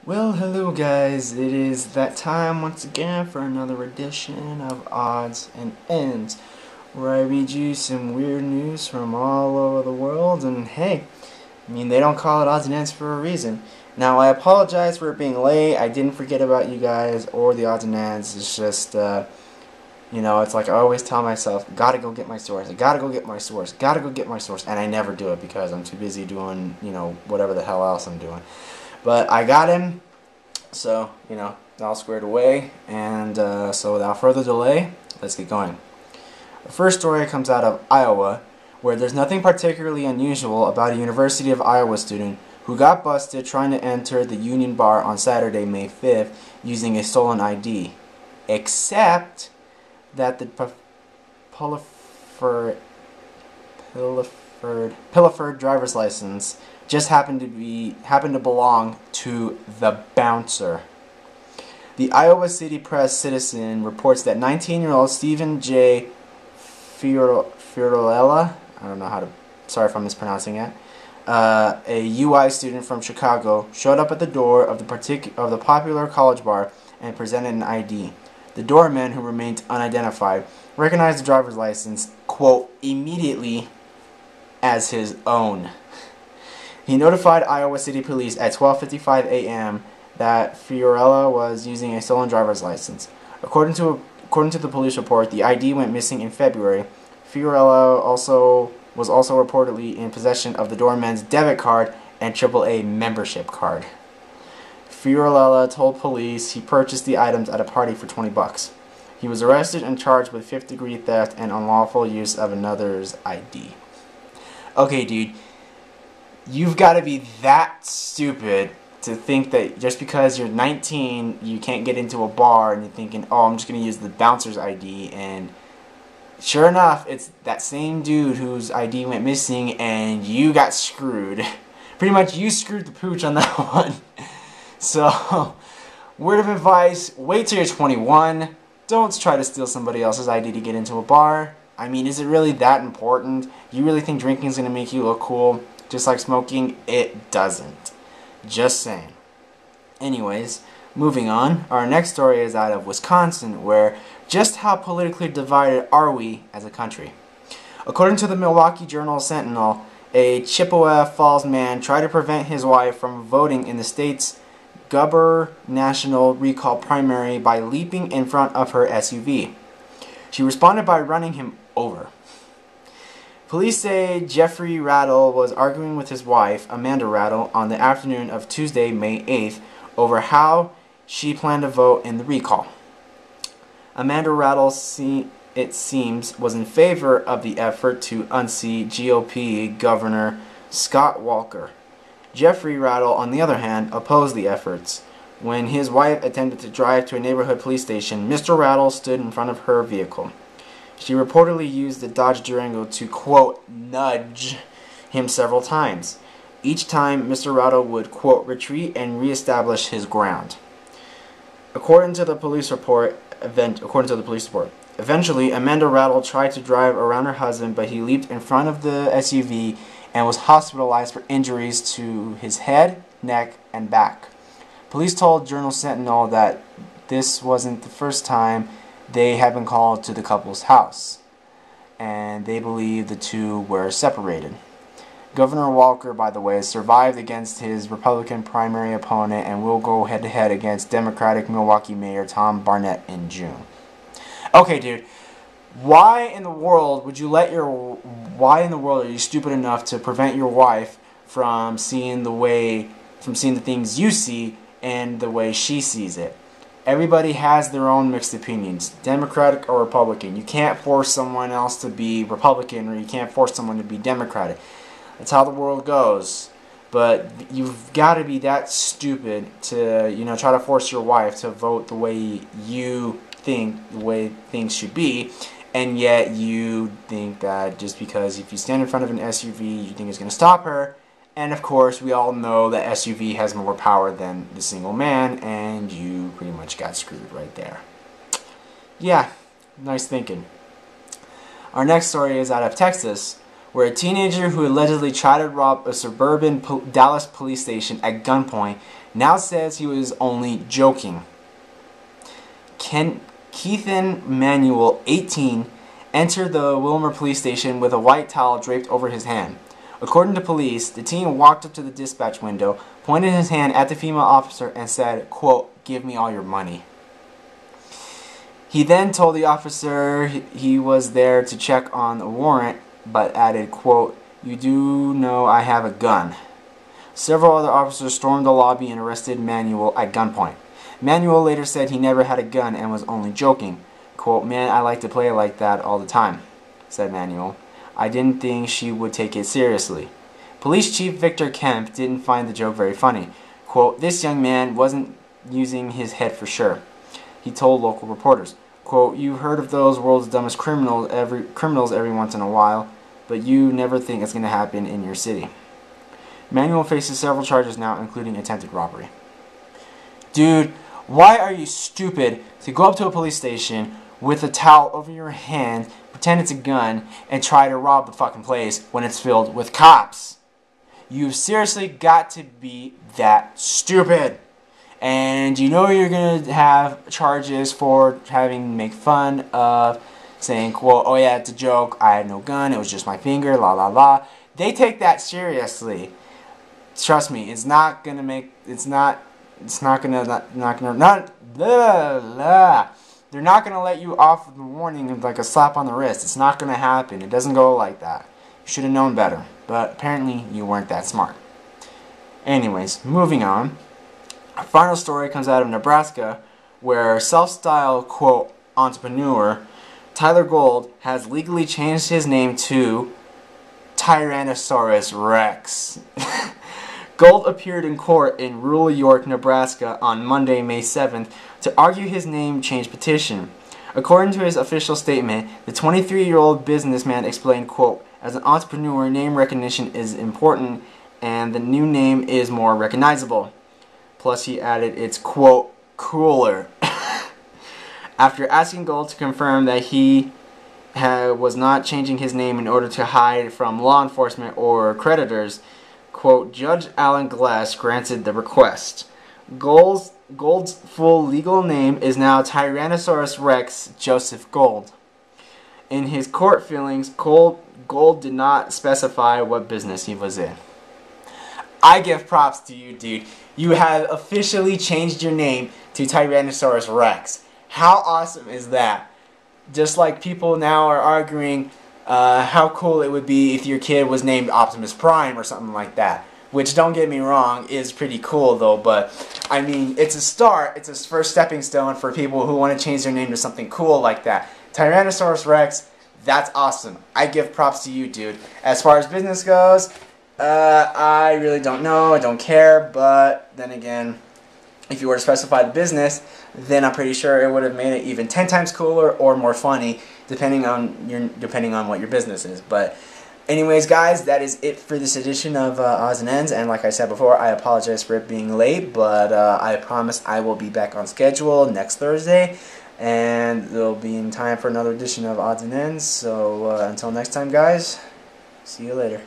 Well, hello guys, it is that time once again for another edition of Odds and Ends, where I read you some weird news from all over the world, and hey, they don't call it Odds and Ends for a reason. Now, I apologize for it being late. I didn't forget about you guys or the Odds and Ends. It's just, it's like I always tell myself, gotta go get my source, I gotta go get my source, gotta go get my source, and I never do it because I'm too busy doing, whatever the hell else I'm doing. But I got him, so, all squared away, and so without further delay, let's get going. The first story comes out of Iowa, where there's nothing particularly unusual about a University of Iowa student who got busted trying to enter the Union Bar on Saturday, May 5th, using a stolen ID. Except that the pilfered driver's license just happened to belong to the bouncer. The Iowa City Press Citizen reports that 19-year-old Stephen J. Fiorella, I don't know how to, sorry if I'm mispronouncing it, a UI student from Chicago, showed up at the door of the popular college bar and presented an ID. The doorman, who remained unidentified, recognized the driver's license, quote, immediately as his own. He notified Iowa City Police at 12:55 a.m. that Fiorella was using a stolen driver's license. According to the police report, the ID went missing in February. Fiorella was also reportedly in possession of the doorman's debit card and AAA membership card. Fiorella told police he purchased the items at a party for $20. He was arrested and charged with fifth-degree theft and unlawful use of another's ID. Okay, dude. You've got to be that stupid to think that just because you're 19, you can't get into a bar and you're thinking, oh, I'm just going to use the bouncer's ID. And sure enough, it's that same dude whose ID went missing and you got screwed. Pretty much you screwed the pooch on that one. So, word of advice, wait till you're 21. Don't try to steal somebody else's ID to get into a bar. I mean, is it really that important? You really think drinking is going to make you look cool? Just like smoking, it doesn't. Just saying. Anyways, moving on. Our next story is out of Wisconsin, where just how politically divided are we as a country? According to the Milwaukee Journal-Sentinel, a Chippewa Falls man tried to prevent his wife from voting in the state's gubernatorial recall primary by leaping in front of her SUV. She responded by running him over. Police say Jeffrey Rattle was arguing with his wife, Amanda Rattle, on the afternoon of Tuesday, May 8th, over how she planned to vote in the recall. Amanda Rattle, it seems, was in favor of the effort to unseat GOP Governor Scott Walker. Jeffrey Rattle, on the other hand, opposed the efforts. When his wife attempted to drive to a neighborhood police station, Mr. Rattle stood in front of her vehicle. She reportedly used the Dodge Durango to, quote, nudge him several times. Each time, Mr. Rattle would, quote, retreat and reestablish his ground. According to the police report, eventually, Amanda Rattle tried to drive around her husband, but he leaped in front of the SUV and was hospitalized for injuries to his head, neck, and back. Police told Journal-Sentinel that this wasn't the first time they had been called to the couple's house, and they believe the two were separated. Governor Walker, by the way, survived against his Republican primary opponent and will go head-to-head against Democratic Milwaukee Mayor Tom Barnett in June. Okay, dude, why in the world are you stupid enough to prevent your wife from seeing the things you see and the way she sees it? Everybody has their own mixed opinions, Democratic or Republican. You can't force someone else to be Republican, or you can't force someone to be Democratic. That's how the world goes. But you've got to be that stupid to, try to force your wife to vote the way you think the way things should be, and yet you think that just because if you stand in front of an SUV, you think it's going to stop her. And of course, we all know that SUV has more power than the single man, and you pretty much got screwed right there. Yeah, nice thinking. Our next story is out of Texas, where a teenager who allegedly tried to rob a suburban Dallas police station at gunpoint now says he was only joking. Keithan Manuel, 18, entered the Wilmer police station with a white towel draped over his hand. According to police, the teen walked up to the dispatch window, pointed his hand at the female officer, and said, quote, "Give me all your money." He then told the officer he was there to check on a warrant, but added, quote, "You do know I have a gun." Several other officers stormed the lobby and arrested Manuel at gunpoint. Manuel later said he never had a gun and was only joking. Quote, "Man, I like to play like that all the time," said Manuel. "I didn't think she would take it seriously." Police Chief Victor Kemp didn't find the joke very funny. Quote, "This young man wasn't using his head for sure," he told local reporters. Quote, "You've heard of those world's dumbest criminals every once in a while, but you never think it's going to happen in your city." Manuel faces several charges now, including attempted robbery. Dude, why are you stupid to go up to a police station with a towel over your hand, pretend it's a gun, and try to rob the fucking place when it's filled with cops? You've seriously got to be that stupid. And you know you're going to have charges for having make fun of, saying, quote, "Oh yeah, it's a joke, I had no gun, it was just my finger, la la la." They take that seriously. Trust me, it's not going to make, they're not going to let you off with a warning like a slap on the wrist. It's not going to happen. It doesn't go like that. You should have known better. But apparently you weren't that smart. Anyways, moving on. Our final story comes out of Nebraska, where self-styled, quote, entrepreneur Tyler Gold has legally changed his name to Tyrannosaurus Rex. Gold appeared in court in rural York, Nebraska on Monday, May 7th, to argue his name change petition. According to his official statement, the 23-year-old businessman explained, quote, "As an entrepreneur, name recognition is important, and the new name is more recognizable." Plus, he added, "It's, quote, cooler." After asking Gold to confirm that he was not changing his name in order to hide from law enforcement or creditors, quote, Judge Alan Glass granted the request. Gold's full legal name is now Tyrannosaurus Rex Joseph Gold. In his court filings, Gold did not specify what business he was in. I give props to you, dude. You have officially changed your name to Tyrannosaurus Rex. How awesome is that? Just like people now are arguing how cool it would be if your kid was named Optimus Prime or something like that. Which, don't get me wrong, is pretty cool though, but I mean, it's a start, it's a first stepping stone for people who want to change their name to something cool like that. Tyrannosaurus Rex, that's awesome. I give props to you, dude. As far as business goes, I really don't know, I don't care, but then again, if you were to specify the business, then I'm pretty sure it would have made it even 10 times cooler or more funny, depending on what your business is. But anyways, guys, that is it for this edition of Odds and Ends. And like I said before, I apologize for it being late, but I promise I will be back on schedule next Thursday, and it'll be in time for another edition of Odds and Ends. So until next time, guys, see you later.